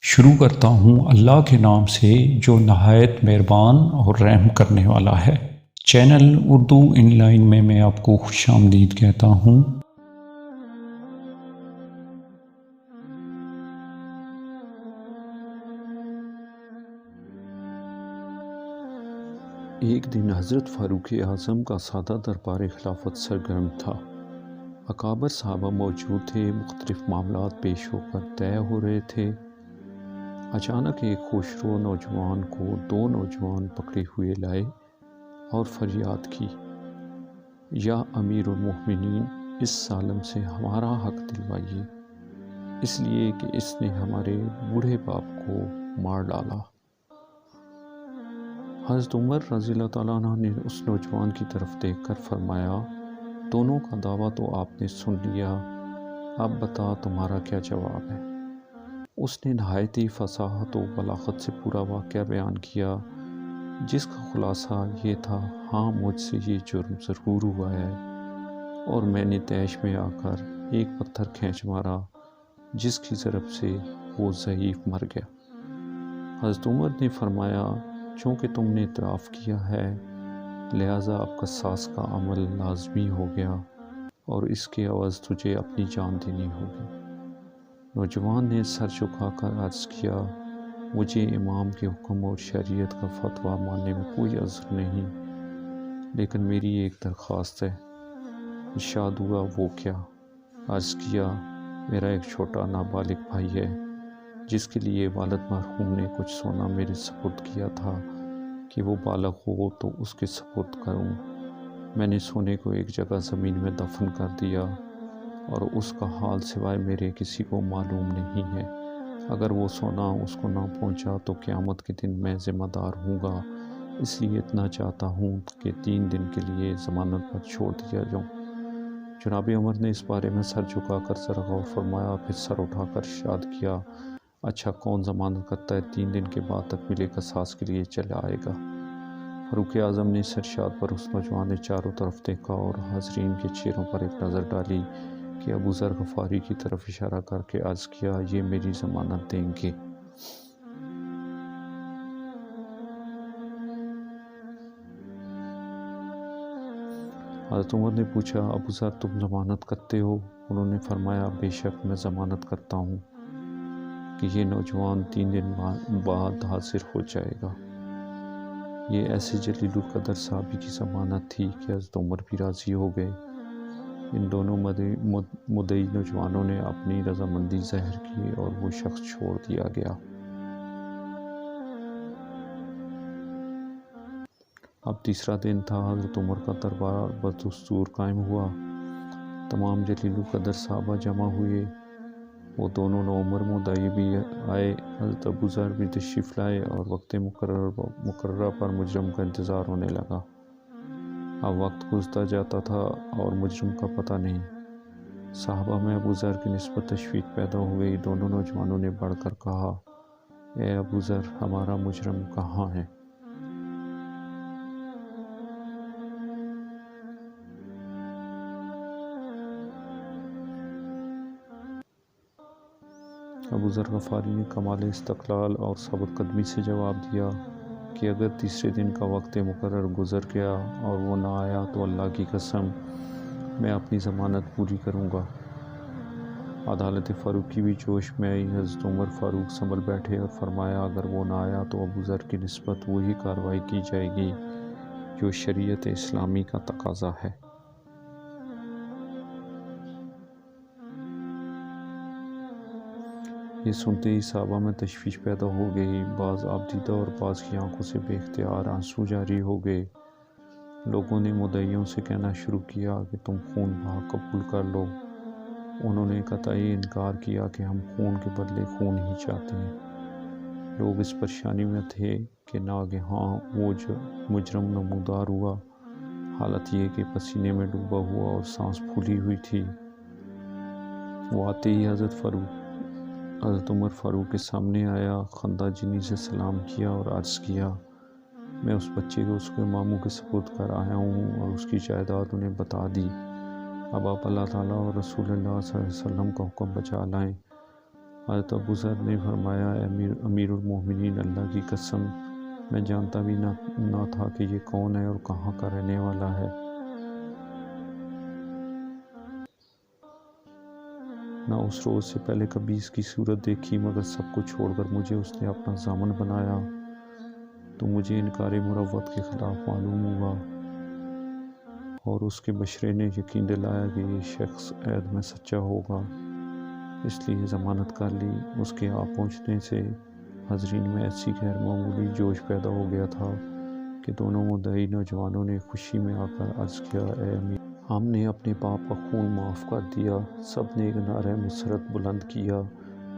شروع کرتا ہوں اللہ کے نام سے جو نہایت مہربان اور رحم کرنے والا ہے۔ چینل اردو ان لائن میں آپ کو خوش آمدید کہتا ہوں۔ ایک دن حضرت فاروق اعظم کا سادہ دربار خلافت سرگرم تھا۔ اکابر صحابہ موجود تھے، مختلف معاملات پیش ہو کر طے ہو رہے تھے۔ اچانک ایک خوشرو نوجوان کو دو نوجوان پکڑے ہوئے لائے اور فریاد کی، یا امیر المومنین، اس ظالم سے ہمارا حق دلوائیے، اس لیے کہ اس نے ہمارے بوڑھے باپ کو مار ڈالا۔ حضرت عمر رضی اللہ تعالیٰ عنہ نے اس نوجوان کی طرف دیکھ کر فرمایا، دونوں کا دعویٰ تو آپ نے سن لیا، اب بتا تمہارا کیا جواب ہے؟ اس نے نہایت ہی فصاحت و بلاغت سے پورا واقعہ بیان کیا، جس کا خلاصہ یہ تھا، ہاں مجھ سے یہ جرم ضرور ہوا ہے، اور میں نے طیش میں آ کر ایک پتھر کھینچ مارا جس کی ضرب سے وہ ضعیف مر گیا۔ حضرت عمر نے فرمایا، چونکہ تم نے اعتراف کیا ہے لہٰذا اب قصاص کا عمل لازمی ہو گیا اور اس کے عوض تجھے اپنی جان دینی ہوگی۔ نوجوان نے سر جھکا کر عرض کیا، مجھے امام کے حکم اور شریعت کا فتویٰ ماننے میں کوئی عذر نہیں، لیکن میری ایک درخواست ہے۔ ارشاد ہوا، وہ کیا؟ عرض کیا، میرا ایک چھوٹا نابالغ بھائی ہے جس کے لیے والد مرحوم نے کچھ سونا میرے سپرد کیا تھا کہ وہ بالغ ہو تو اس کے سپرد کروں۔ میں نے سونے کو ایک جگہ زمین میں دفن کر دیا اور اس کا حال سوائے میرے کسی کو معلوم نہیں ہے۔ اگر وہ سونا اس کو نہ پہنچا تو قیامت کے دن میں ذمہ دار ہوں گا، اس لیے اتنا چاہتا ہوں کہ 3 دن کے لیے ضمانت پر چھوڑ دیا جاؤں۔ جناب عمر نے اس بارے میں سر جھکا کر ذرا غور فرمایا، پھر سر اٹھا کر ارشاد کیا، اچھا کون ضمانت کرتا ہے 3 دن کے بعد تکمیل قصاص کے لیے چلا آئے گا؟ فاروق اعظم نے اس ارشاد پر اس نوجوان نے چاروں طرف دیکھا اور حاضرین کے چہروں پر ایک نظر ڈالی کہ ابو ذر غفاری کی طرف اشارہ کر کے عرض کیا، یہ میری ضمانت دیں گے۔ حضرت عمر نے پوچھا، ابو ذر تم ضمانت کرتے ہو؟ انہوں نے فرمایا، بے شک میں ضمانت کرتا ہوں کہ یہ نوجوان 3 دن بعد حاضر ہو جائے گا۔ یہ ایسے جلیل القدر صحابی کی ضمانت تھی کہ حضرت عمر بھی راضی ہو گئے۔ ان دونوں مدعی نوجوانوں نے اپنی رضامندی ظاہر کی اور وہ شخص چھوڑ دیا گیا۔ اب تیسرا دن تھا۔ حضرت عمر کا دربار بدستور قائم ہوا۔ تمام جلیل القدر صحابہ جمع ہوئے۔ وہ دونوں نوعمر مدعی بھی آئے۔ حضرت ابو ذر بھی تشریف لائے اور وقت مقررہ پر مجرم کا انتظار ہونے لگا۔ اب وقت گزرتا جاتا تھا اور مجرم کا پتہ نہیں۔ صحابہ میں ابو ذر کی نسبت تشویش پیدا ہو گئی۔ دونوں نوجوانوں نے بڑھ کر کہا، اے ابو ذر، ہمارا مجرم کہاں ہے؟ ابو ذر غفاری نے کمال استقلال اور ثابت قدمی سے جواب دیا کہ اگر تیسرے دن کا وقت مقرر گزر گیا اور وہ نہ آیا تو اللہ کی قسم میں اپنی ضمانت پوری کروں گا۔ عدالت فاروقی بھی جوش میں آئی۔ حضرت عمر فاروق سنبھل بیٹھے اور فرمایا، اگر وہ نہ آیا تو ابو ذر کی نسبت وہی کارروائی کی جائے گی جو شریعت اسلامی کا تقاضا ہے۔ یہ سنتے ہی صحابہ میں تشویش پیدا ہو گئی۔ بعض آبدیدہ اور بعض کی آنکھوں سے بے اختیار آنسو جاری ہو گئے۔ لوگوں نے مدعیوں سے کہنا شروع کیا کہ تم خون بہا قبول کر لو۔ انہوں نے قطعی انکار کیا کہ ہم خون کے بدلے خون ہی چاہتے ہیں۔ لوگ اس پریشانی میں تھے کہ ناگہاں وہ مجرم نمودار ہوا، حالت یہ کہ پسینے میں ڈوبا ہوا اور سانس پھولی ہوئی تھی۔ وہ آتے ہی حضرت عمر فاروق کے سامنے آیا، خندہ جنی سے سلام کیا اور عرض کیا، میں اس بچے کو اس کے ماموں کے سپرد کر آیا ہوں اور اس کی جائیداد انہیں بتا دی۔ اب آپ اللہ تعالیٰ اور رسول اللہ صلی اللہ علیہ وسلم کا حکم بجا لائیں حضرت ابو ذر نے فرمایا، اے امیر المومنین، اللہ کی قسم میں جانتا بھی نہ تھا کہ یہ کون ہے اور کہاں کا رہنے والا ہے۔ نہ اس روز سے پہلے کبھی اس کی صورت دیکھی، مگر سب کو چھوڑ کر مجھے اس نے اپنا ضامن بنایا تو مجھے انکار مروت کے خلاف معلوم ہوا، اور اس کے بشرے نے یقین دلایا کہ یہ شخص عہد میں سچا ہوگا، اس لیے ضمانت کر لی۔ اس کے آ پہنچنے سے حاضرین میں ایسی غیر معمولی جوش پیدا ہو گیا تھا کہ دونوں مدعی نوجوانوں نے خوشی میں آ کر عرض کیا، اے امیر، ہم نے اپنے باپ کا خون معاف کر دیا۔ سب نے ایک نعرہ مسرت بلند کیا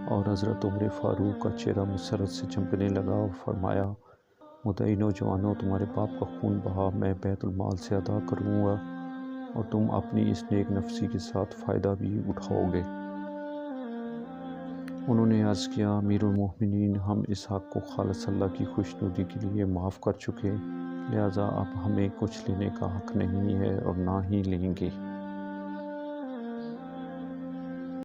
اور حضرت عمر فاروق کا چہرہ مسرت سے چمکنے لگا اور فرمایا، مدعی نوجوانوں، تمہارے باپ کا خون بہا میں بیت المال سے ادا کروں گا اور تم اپنی اس نیک نفسی کے ساتھ فائدہ بھی اٹھاؤ گے۔ انہوں نے عرض کیا، امیر المومنین، ہم اس حق کو خالص اللہ کی خوشنودی کے لیے معاف کر چکے، لہٰذا اب ہمیں کچھ لینے کا حق نہیں ہے اور نہ ہی لیں گے۔